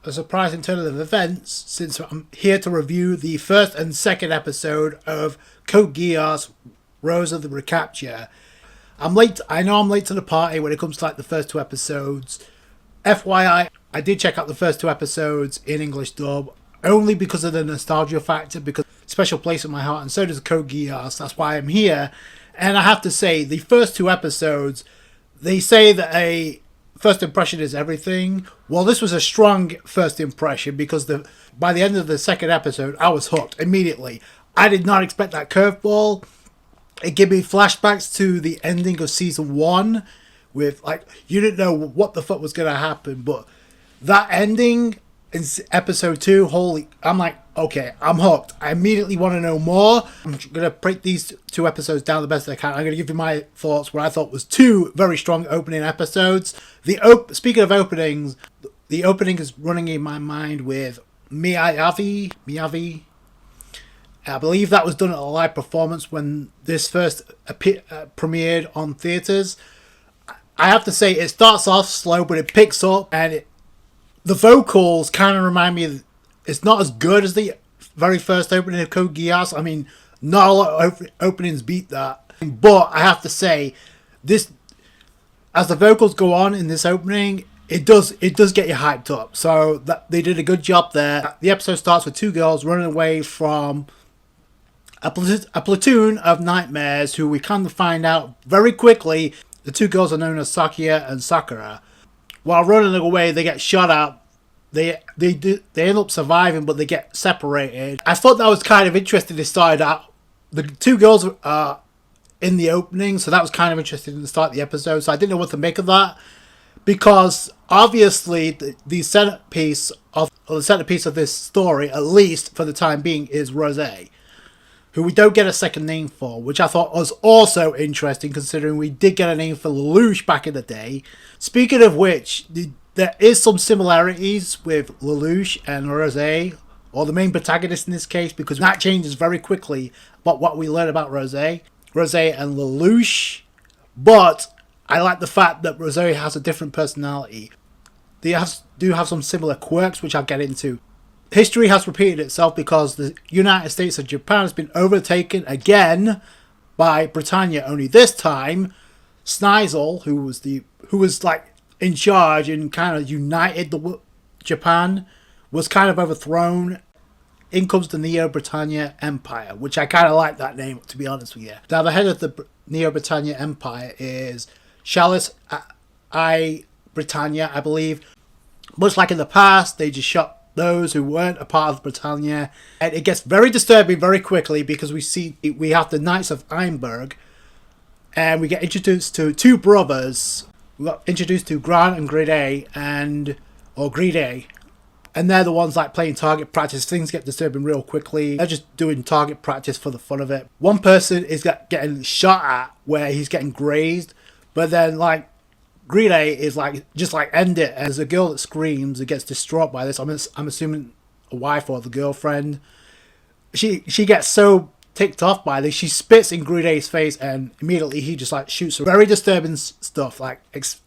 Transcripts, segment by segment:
a surprising turn of events since I'm here to review the first and second episode of Codegeass, Roze of the Recapture. I'm late. I know I'm late to the party when it comes to like the first two episodes. FYI, I did check out the first two episodes in English dub only because of the nostalgia factor, because special place in my heart, and so does Codegeass. That's why I'm here. And I have to say, the first two episodes, they say that a first impression is everything. Well, this was a strong first impression because by the end of the second episode, I was hooked immediately. I did not expect that curveball. It gave me flashbacks to the ending of season 1 with, like, you didn't know what the fuck was going to happen, but that ending in episode 2, I'm like, okay, I'm hooked. I immediately want to know more. I'm going to break these two episodes down the best I can. I'm going to give you my thoughts, what I thought was two very strong opening episodes. Speaking of openings, the opening is running in my mind with Miyavi. I believe that was done at a live performance when this first premiered on theatres. I have to say, it starts off slow, but it picks up, and the vocals kind of remind me of, it's not as good as the very first opening of Codegeass. I mean, not a lot of openings beat that. But I have to say, this, as the vocals go on in this opening, it does get you hyped up. So they did a good job there. The episode starts with two girls running away from a platoon of nightmares who we kind of find out very quickly. The two girls are known as Sakia and Sakura. While running away, they get shot at. They end up surviving, but they get separated. I thought that was kind of interesting. They started out, the two girls are in the opening, so that was kind of interesting to start the episode. So I didn't know what to make of that, because obviously the centerpiece of this story, at least for the time being, is Roze, who we don't get a second name for, which I thought was also interesting considering we did get a name for Lelouch back in the day. Speaking of which, there is some similarities with Lelouch and Roze, or the main protagonist in this case, because that changes very quickly about what we learn about Roze and Lelouch. But I like the fact that Roze has a different personality. They do have some similar quirks, which I'll get into. History has repeated itself because the United States of Japan has been overtaken again by Britannia. Only this time, Snizel, who was like in charge and kind of united Japan, was kind of overthrown. In comes the Neo-Britannia Empire, which I kind of like that name, to be honest with you. Now, the head of the Neo-Britannia Empire is Chalice I Britannia, I believe. Much like in the past, they just shot those who weren't a part of Britannia, and it gets very disturbing very quickly because we have the Knights of Ironburg, and we get introduced to two brothers. We got introduced to Gran and Gride, and they're the ones like playing target practice. Things get disturbing real quickly. They're just doing target practice for the fun of it. One person is getting shot at where he's getting grazed, but then like Gride is like, just like end it. And there's a girl that screams and gets distraught by this. I'm assuming a wife or the girlfriend. She gets so ticked off by this, she spits in Gride's face, and immediately he just like shoots her. Very disturbing stuff. Like it's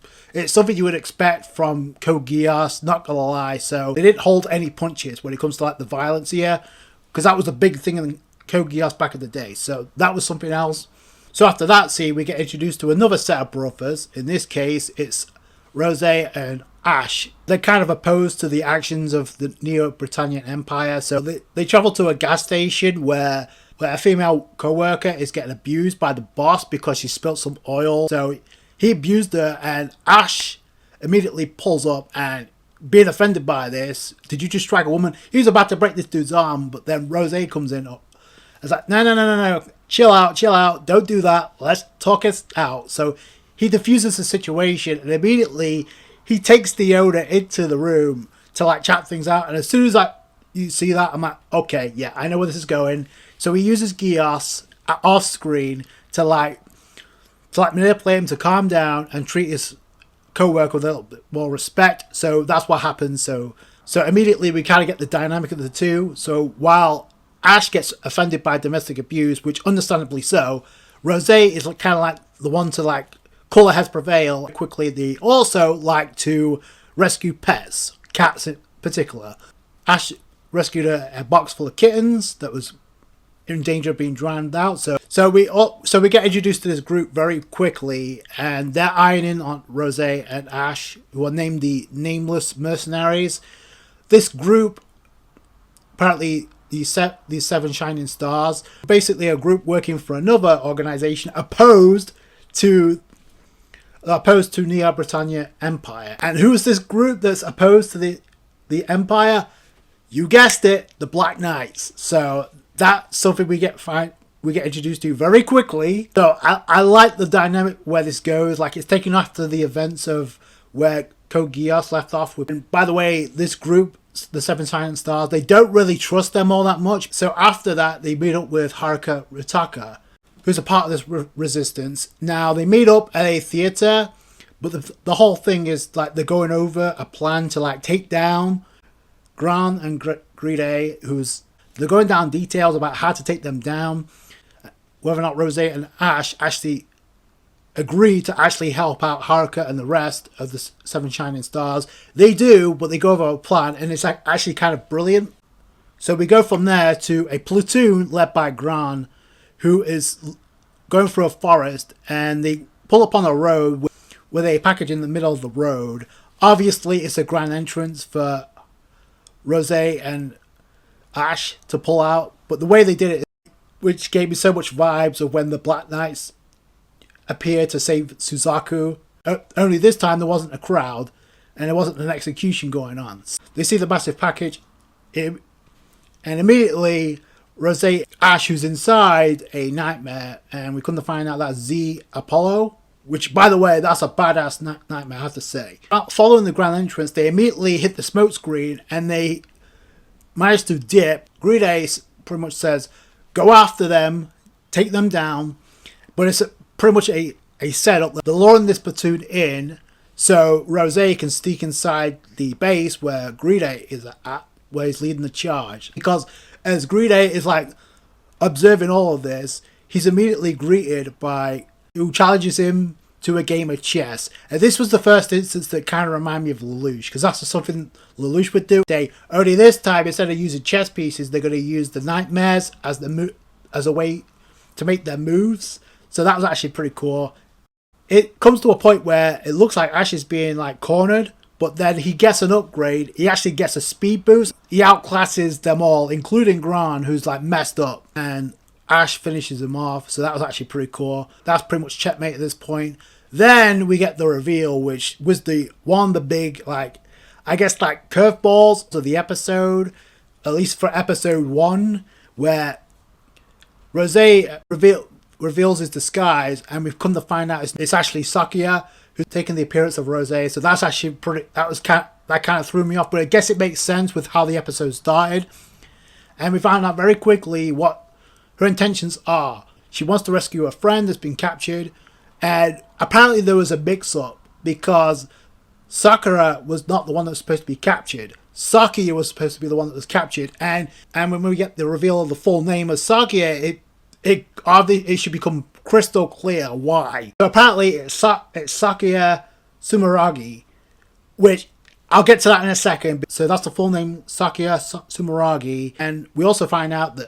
something you would expect from Codegeass, not gonna lie. So they didn't hold any punches when it comes to like the violence here, because that was a big thing in Codegeass back in the day. So that was something else. So after that scene, we get introduced to another set of brothers. In this case, it's Roze and Ash. They're kind of opposed to the actions of the Neo-Britannian Empire. So they travel to a gas station where a female co-worker is getting abused by the boss because she spilled some oil. So he abused her, and Ash immediately pulls up, and being offended by this, did you just strike a woman? He was about to break this dude's arm, but then Roze comes in. It's like, no. Chill out. Don't do that. Let's talk it out. So he diffuses the situation, and immediately he takes Theoda into the room to like chat things out. And as soon as you see that, I'm like, okay, yeah, I know where this is going. So he uses Geass off screen to manipulate him to calm down and treat his co-worker with a little bit more respect. So that's what happens. So immediately we kind of get the dynamic of the two. So while Ash gets offended by domestic abuse, which understandably so, Roze is kind of like the one to like cooler heads prevail quickly. They also like to rescue pets, cats particular. Ash rescued a box full of kittens that was in danger of being drowned out. So we get introduced to this group very quickly, and they're ironing on Roze and Ash, who are named the Nameless Mercenaries. This group, apparently these 7 shining stars, basically a group working for another organization opposed to Neo Britannia Empire. And who's this group that's opposed to the Empire? You guessed it, the Black Knights. So that's something we get introduced to very quickly. So I like the dynamic where this goes. Like, it's taken after the events of where codegeass left off with. And by the way, this group, the 7 Silent Stars, they don't really trust them all that much. So after that, they meet up with Haruka Ritaka, who's a part of this resistance. Now, they meet up at a theater, but the whole thing is like they're going over a plan to like take down Gran and Gride, they're going down details about how to take them down, whether or not Roze and Ash actually agree to actually help out Haruka and the rest of the 7 Shining Stars. They do, but they go over a plan, and it's actually kind of brilliant. So we go from there to a platoon led by Gran, who is going through a forest, and they pull up on a road with a package in the middle of the road. Obviously, it's a grand entrance for Roze and Ash to pull out, but the way they did it, which gave me so much vibes of when the Black Knights appeared to save Suzaku, only this time there wasn't a crowd and there wasn't an execution going on. They see the massive package, and immediately Roze, Ash, who's inside a nightmare, and we come to find out that's Z Apollo, which, by the way, that's a badass nightmare, I have to say. Following the grand entrance, they immediately hit the smoke screen and they managed to dip. Gride pretty much says, go after them, take them down, but it's pretty much a setup. They're luring this platoon in so Roze can sneak inside the base where Gride is at, where he's leading the charge. Because as Gride is like observing all of this, he's immediately greeted by who challenges him to a game of chess. And this was the first instance that kind of reminded me of Lelouch, because that's something Lelouch would do. Only this time, instead of using chess pieces, they're going to use the nightmares as a way to make their moves. So that was actually pretty cool. It comes to a point where it looks like Ash is being like cornered, but then he gets an upgrade. He actually gets a speed boost. He outclasses them all, including Gran, who's like messed up, and Ash finishes him off. So that was actually pretty cool. That's pretty much checkmate at this point. Then we get the reveal, which was the big, like, I guess, like curveballs of the episode, at least for episode 1, where Roze reveals his disguise, and we've come to find out it's actually Sakuya who's taken the appearance of Roze. So that's actually that kind of threw me off, but I guess it makes sense with how the episode started. And we found out very quickly what her intentions are. She wants to rescue a friend that's been captured, and apparently there was a mix-up because Sakura was not the one that was supposed to be captured. Sakuya was supposed to be the one that was captured, and when we get the reveal of the full name of Sakuya, it should become crystal clear why. So apparently it's Sakuya Sumeragi, which I'll get to that in a second. So that's the full name, Sakuya Sumeragi, and we also find out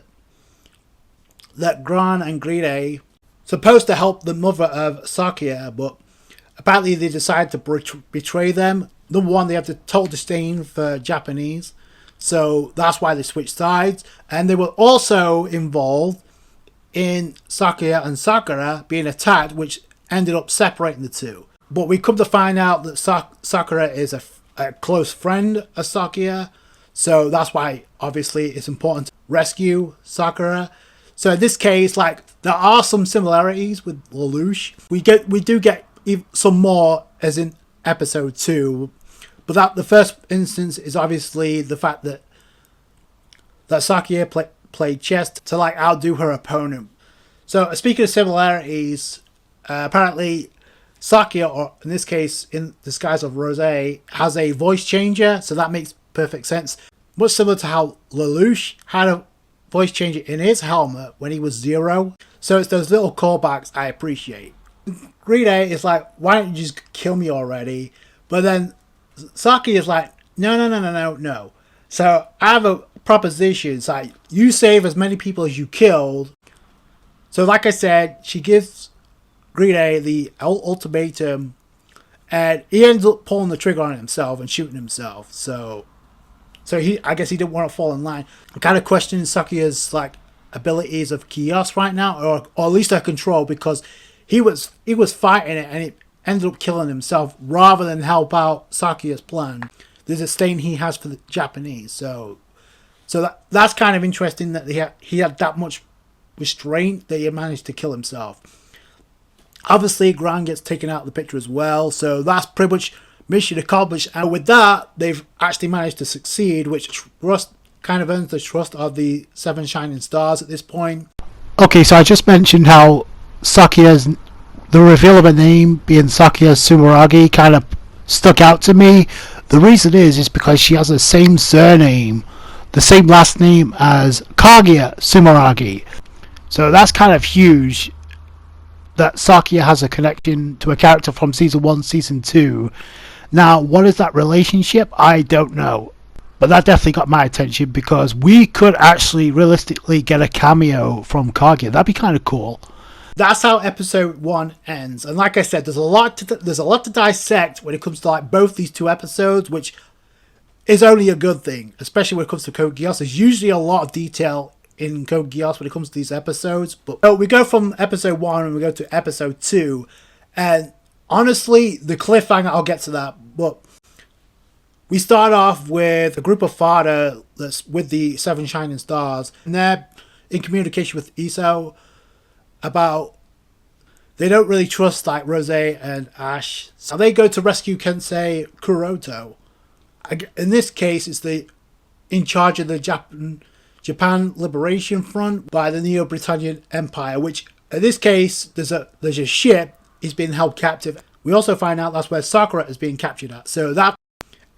that Gran and Gride supposed to help the mother of Sakuya, but apparently they decided to betray them. Number one, they have the total disdain for Japanese, so that's why they switched sides. And they were also involved in Sakuya and Sakura being attacked, which ended up separating the two. But we come to find out that Sakura is a close friend of Sakuya, so that's why obviously it's important to rescue Sakura. So in this case, like, there are some similarities with Lelouch. We do get some more as in episode 2, but the first instance is obviously the fact that Sakuya played chess to like outdo her opponent. So speaking of similarities, apparently Sakuya, or in this case in disguise of Roze, has a voice changer, so that makes perfect sense. Much similar to how Lelouch had a voice changer in his helmet when he was Zero. So it's those little callbacks I appreciate. Gride is like, why don't you just kill me already? But then Saki is like, No. So I have a proposition. It's like, you save as many people as you killed. So like I said, she gives Green A the ultimatum, and he ends up pulling the trigger on himself and shooting himself. So I guess he didn't want to fall in line. I'm kind of questioning Sakuya's like abilities of Geass right now, or at least her control, because he was fighting it and it ended up killing himself rather than help out Sakuya's plan. There's a disdain he has for the Japanese, so that's kind of interesting that he had that much restraint that he managed to kill himself. Obviously, Gran gets taken out of the picture as well, so that's pretty much mission accomplished. And with that, they've actually managed to succeed, which kind of earns the trust of the Seven Shining Stars at this point. Okay, so I just mentioned how the reveal of a name being Sakuya Sumeragi kind of stuck out to me. The reason is because she has the same surname, the same last name as Kaguya Sumeragi. So that's kind of huge that Sakuya has a connection to a character from Season 1, Season 2. Now, what is that relationship? I don't know. But that definitely got my attention because we could actually realistically get a cameo from Kaguya. That'd be kind of cool. That's how episode 1 ends. And like I said, there's a lot to dissect when it comes to like both these two episodes, which is only a good thing, especially when it comes to Code Geass. There's usually a lot of detail in Code Geass when it comes to these episodes. But we go from episode 1 and we go to episode 2. And honestly, the cliffhanger, I'll get to that. But we start off with a group of fodder that's with the Seven Shining Stars. And they're in communication with Iso about they don't really trust like Roze and Ash. So they go to rescue Kensei Kuroto. In this case, it's in charge of the Japan Liberation Front by the Neo-Britannian Empire, which in this case there's a ship is being held captive. We also find out that's where Sakura is being captured at. So that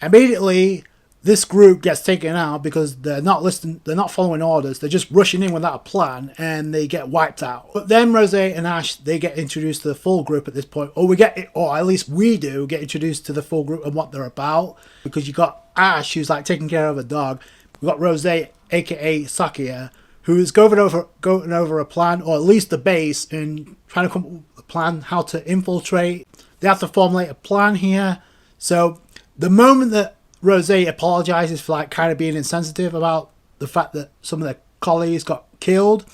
immediately this group gets taken out because they're not following orders, they're just rushing in without a plan and they get wiped out. But then Roze and Ash, they get introduced to the full group at this point, or at least we do get introduced to the full group and what they're about, because you got Ash who's like taking care of a dog, we got Roze aka Sakuya who's going over a plan, or at least the base, and trying to come up with a plan how to infiltrate. They have to formulate a plan here. So the moment that Roze apologizes for like kind of being insensitive about the fact that some of their colleagues got killed,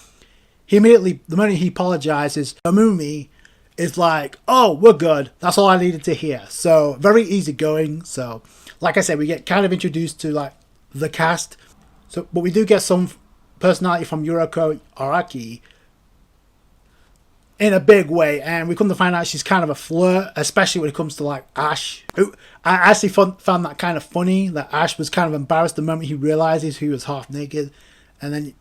the moment he apologizes, Amumi is like, oh, we're good. That's all I needed to hear. So very easygoing. So like I said, we get kind of introduced to like the cast. So, but we do get some personality from Yuriko Araki in a big way, and we come to find out she's kind of a flirt, especially when it comes to like Ash. I actually found that kind of funny, that Ash was kind of embarrassed the moment he realizes he was half naked, and then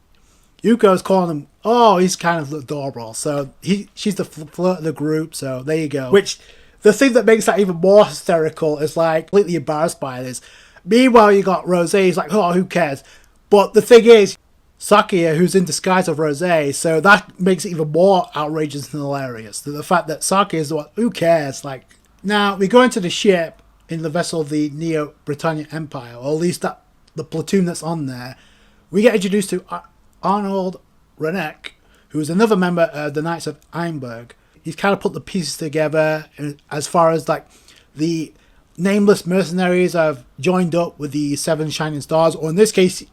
Yuko's calling him, oh, he's kind of adorable. So she's the flirt of the group. So there you go. Which the thing that makes that even more hysterical is like completely embarrassed by this. Meanwhile, you got Roze. He's like, oh, who cares? But the thing is, Sakuya, who's in disguise of Roze, so that makes it even more outrageous and hilarious. The fact that Sakuya is the one, who cares? Like, now we go into the ship in the vessel of the Neo-Britannia Empire, or at least the platoon that's on there. We get introduced to Arnold Renek, who is another member of the Knights of Einberg. He's kind of put the pieces together as far as like the nameless mercenaries have joined up with the Seven Shining Stars, or in this case,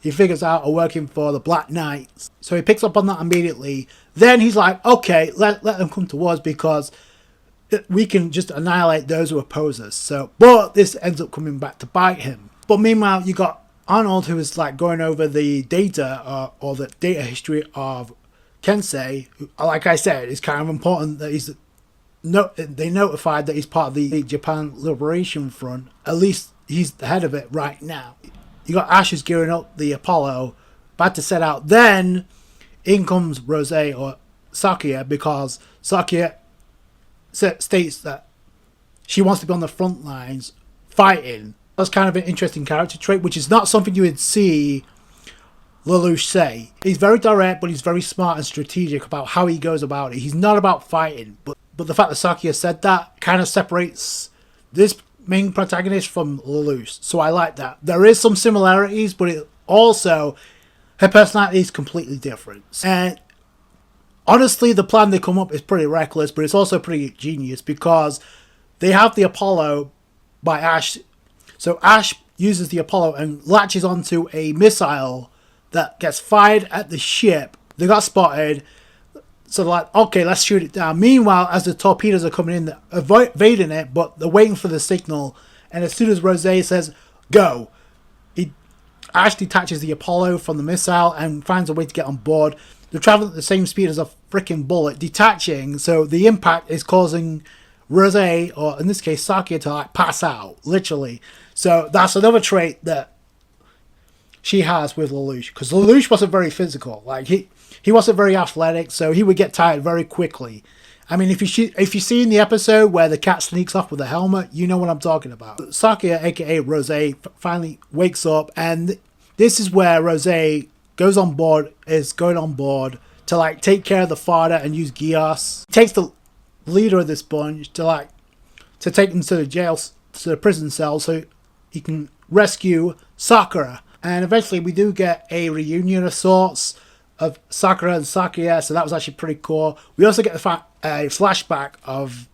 he figures out are working for the Black Knights. So he picks up on that immediately. Then he's like, okay, let them come to us because we can just annihilate those who oppose us. So, but this ends up coming back to bite him. But meanwhile, you got Arnold, who is like going over the data or the data history of Kensei. Who, like I said, it's kind of important that they notified that he's part of the Japan Liberation Front. At least he's the head of it right now. You got Ash gearing up the Apollo, about to set out. Then in comes Roze or Sakuya, because Sakuya states that she wants to be on the front lines fighting. That's kind of an interesting character trait, which is not something you would see Lelouch say. He's very direct, but he's very smart and strategic about how he goes about it. He's not about fighting, but the fact that Sakuya said that kind of separates this main protagonist from Lelouch, so I like that. There is some similarities, but it also, her personality is completely different. And honestly, the plan they come up is pretty reckless, but it's also pretty genius because they have the Apollo by Ash. So Ash uses the Apollo and latches onto a missile that gets fired at the ship. They got spotted. So they're like, okay, let's shoot it down. Meanwhile, as the torpedoes are coming in, they're evading it, but they're waiting for the signal. And as soon as Roze says, go, Ash detaches the Apollo from the missile and finds a way to get on board. They're traveling at the same speed as a freaking bullet, detaching, so the impact is causing Roze, or in this case Sakia, to like pass out, literally. So that's another trait that she has with Lelouch, because Lelouch wasn't very physical. Like he wasn't very athletic, so he would get tired very quickly. I mean, if you see in the episode where the cat sneaks off with a helmet, you know what I'm talking about. Sakia, aka Roze, finally wakes up, and this is where Roze is going on board to like take care of the father and use Geass. Takes the leader of this bunch to take him to the jail, to the prison cell, so he can rescue Sakura. And eventually we do get a reunion of sorts of Sakura and Sakia, so that was actually pretty cool. We also get a flashback of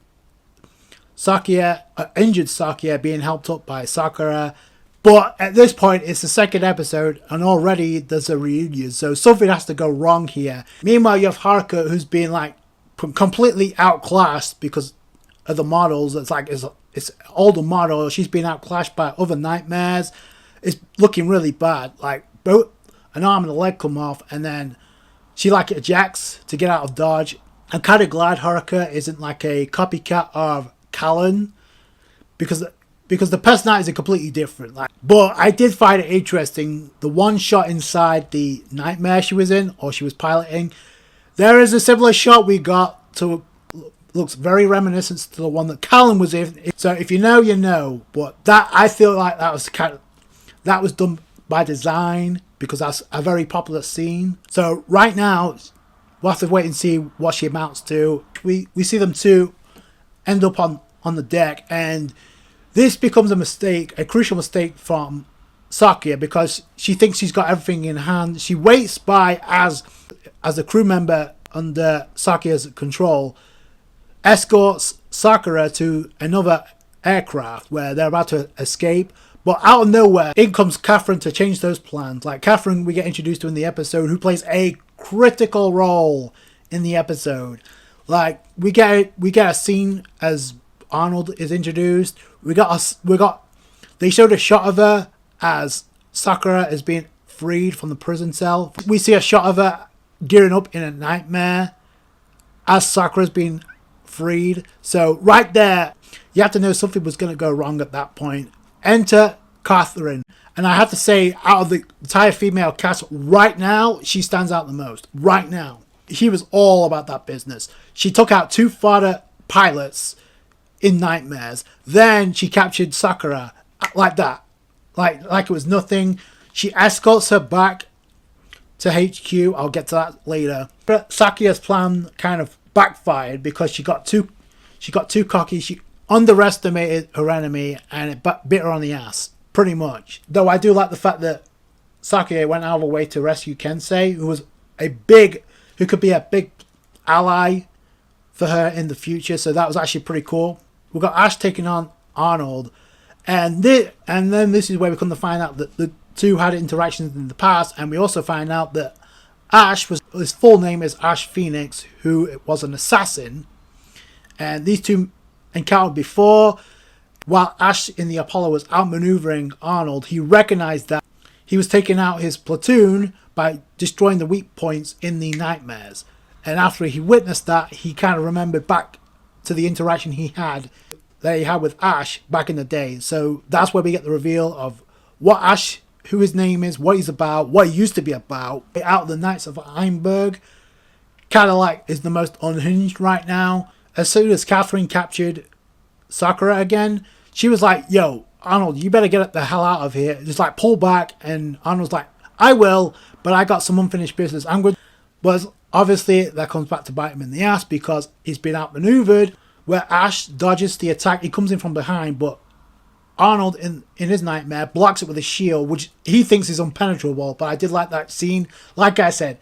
Sakia, injured Sakia, being helped up by Sakura. But at this point, it's the second episode, and already there's a reunion, so something has to go wrong here. Meanwhile, you have Haruka, who's being like completely outclassed because of the models. It's older model. She's being outclassed by other nightmares. It's looking really bad. Like both an arm and a leg come off, and then she like ejects to get out of dodge. I'm kind of glad Haruka isn't like a copycat of Callan, because the personalities are completely different. But I did find it interesting, the one shot inside the nightmare she was in, or she was piloting. There is a similar shot we got to, looks very reminiscent to the one that Callan was in. So if you know, you know. But that, I feel like that was done by design, because that's a very popular scene. So right now, we'll have to wait and see what she amounts to. We see them two end up on the deck, and this becomes a crucial mistake from Sakia, because she thinks she's got everything in hand. She waits by as a crew member under Sakia's control, escorts Sakura to another aircraft where they're about to escape. But out of nowhere, in comes Catherine to change those plans. Like Catherine, we get introduced to in the episode, who plays a critical role in the episode. Like we get a scene as Arnold is introduced. They showed a shot of her as Sakura is being freed from the prison cell. We see a shot of her gearing up in a nightmare as Sakura's being freed. So right there, you have to know something was going to go wrong at that point. Enter Catherine, and I have to say, out of the entire female cast right now, she stands out the most. Right now, she was all about that business. She took out 2 fodder pilots in nightmares. Then she captured Sakura like that, like it was nothing. She escorts her back to HQ. I'll get to that later. But Sakia's plan kind of backfired because she got too cocky. She underestimated her enemy, and it bit her on the ass, pretty much. Though I do like the fact that Sakia went out of her way to rescue Kensei, who could be a big ally for her in the future. So that was actually pretty cool. We've got Ash taking on Arnold, and then this is where we come to find out that the two had interactions in the past, and we also find out that his full name is Ash Phoenix, who was an assassin, and these two encountered before. While Ash in the Apollo was outmaneuvering Arnold, he recognized that he was taking out his platoon by destroying the weak points in the nightmares. And after he witnessed that, he kind of remembered back to the interaction he had with Ash back in the day. So that's where we get the reveal of what Ash, who his name is, what he's about, what he used to be about. Out of the Knights of Ironburg, kind of like is the most unhinged right now. As soon as Catherine captured Sakura again, she was like, yo, Arnold, you better get the hell out of here. Just like pull back. And Arnold's like, I will, but I got some unfinished business. I'm good. But obviously that comes back to bite him in the ass, because he's been outmaneuvered. Where Ash dodges the attack, he comes in from behind, but Arnold in his nightmare blocks it with a shield, which he thinks is impenetrable. But I did like that scene. Like I said,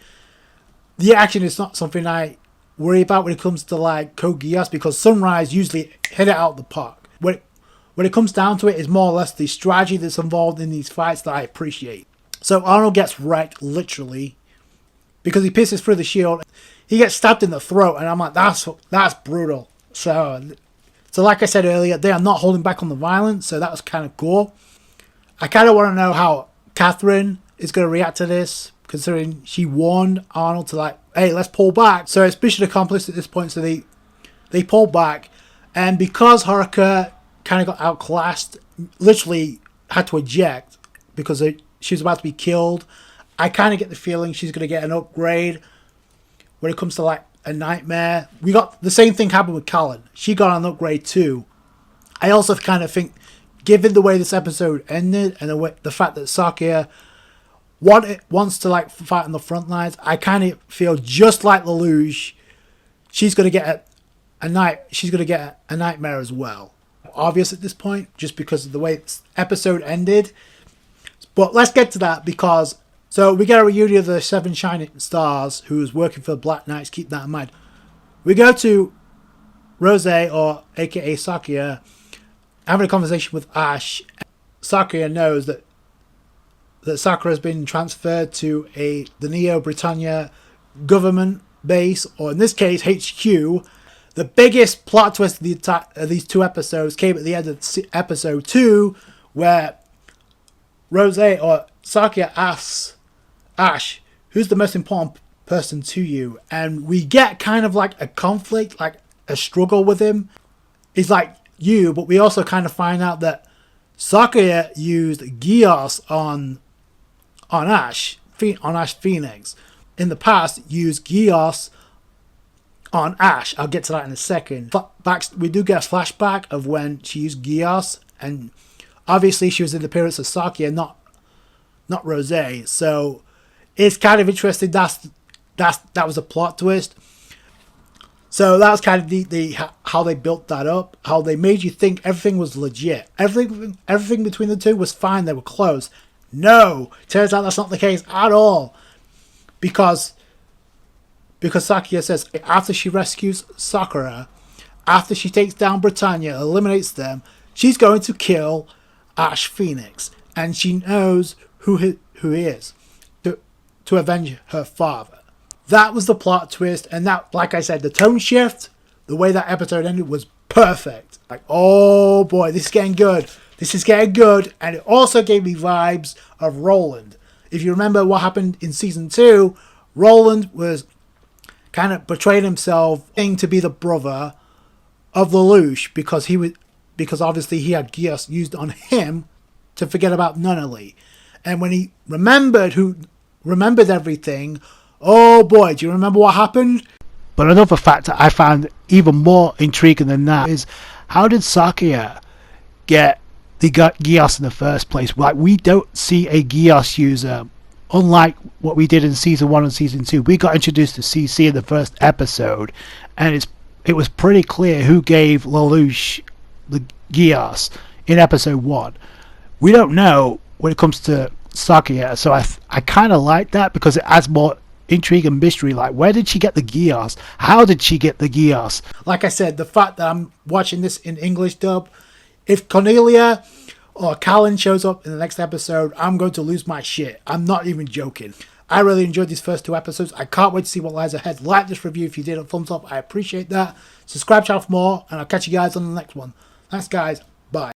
the action is not something I worry about when it comes to like Code Geass, because Sunrise usually hit it out of the park. When it comes down to it, it's more or less the strategy that's involved in these fights that I appreciate. So Arnold gets wrecked, literally, because he pisses through the shield. He gets stabbed in the throat, and I'm like, that's brutal. So like I said earlier, they are not holding back on the violence, so that was kind of cool. I kind of want to know how Catherine is going to react to this, considering she warned Arnold to like, hey, let's pull back. So it's mission accomplished at this point, so they pull back. And because Haruka kind of got outclassed, literally had to eject because she was about to be killed, I kind of get the feeling she's going to get an upgrade when it comes to like a nightmare. We got the same thing happened with Callan. She got an upgrade too. I also kind of think, given the way this episode ended and the fact that Sakuya wants to like fight on the front lines, I kind of feel just like Lelouch, she's going to get a nightmare as well. Obvious at this point, just because of the way this episode ended. But let's get to that, because so we get a reunion of the 7 Shining Stars who was working for the Black Knights. Keep that in mind. We go to Roze, or aka Sakuya, having a conversation with Ash. Sakuya knows that Sakura has been transferred to the Neo Britannia government base, or in this case HQ. The biggest plot twist of these 2 episodes came at the end of episode 2, where Roze, or Sakuya, asks Ash, who's the most important person to you? And we get kind of like a conflict, like a struggle with him. He's like, you, but we also kind of find out that Sakuya used Geass on Ash Phoenix. In the past, used Geass on Ash. I'll get to that in a second. We do get a flashback of when she used Geass, and obviously she was in the appearance of Sakuya, not Roze. So it's kind of interesting. That was a plot twist. So that was kind of the how they built that up, how they made you think everything was legit. Everything between the two was fine. They were close. No, turns out that's not the case at all, because Sakuya says after she rescues Sakura, after she takes down Britannia, eliminates them, she's going to kill Ash Phoenix, and she knows who he is to avenge her father. That was the plot twist, and that, like I said, the tone shift, the way that episode ended was perfect. Like, oh boy, this is getting good. This is getting good, and it also gave me vibes of Roland. If you remember what happened in season 2, Roland was kind of portrayed himself to be the brother of Lelouch, because obviously he had Geass used on him to forget about Nunnally. And when he remembered everything, oh boy, do you remember what happened? But another factor I found even more intriguing than that is, how did Sakuya get the Geass in the first place? Like, we don't see a Geass user. Unlike what we did in season 1 and season 2, we got introduced to CC in the first episode, and it was pretty clear who gave Lelouch the Geass in episode 1. We don't know when it comes to Sakuya, so I kind of like that, because it adds more intrigue and mystery. Like, where did she get the Geass? How did she get the Geass? Like I said, the fact that I'm watching this in English dub, if Cornelia or Callan shows up in the next episode, I'm going to lose my shit. I'm not even joking. I really enjoyed these first 2 episodes. I can't wait to see what lies ahead. Like this review if you did, a thumbs up. I appreciate that. Subscribe channel for more, and I'll catch you guys on the next one. Thanks, guys.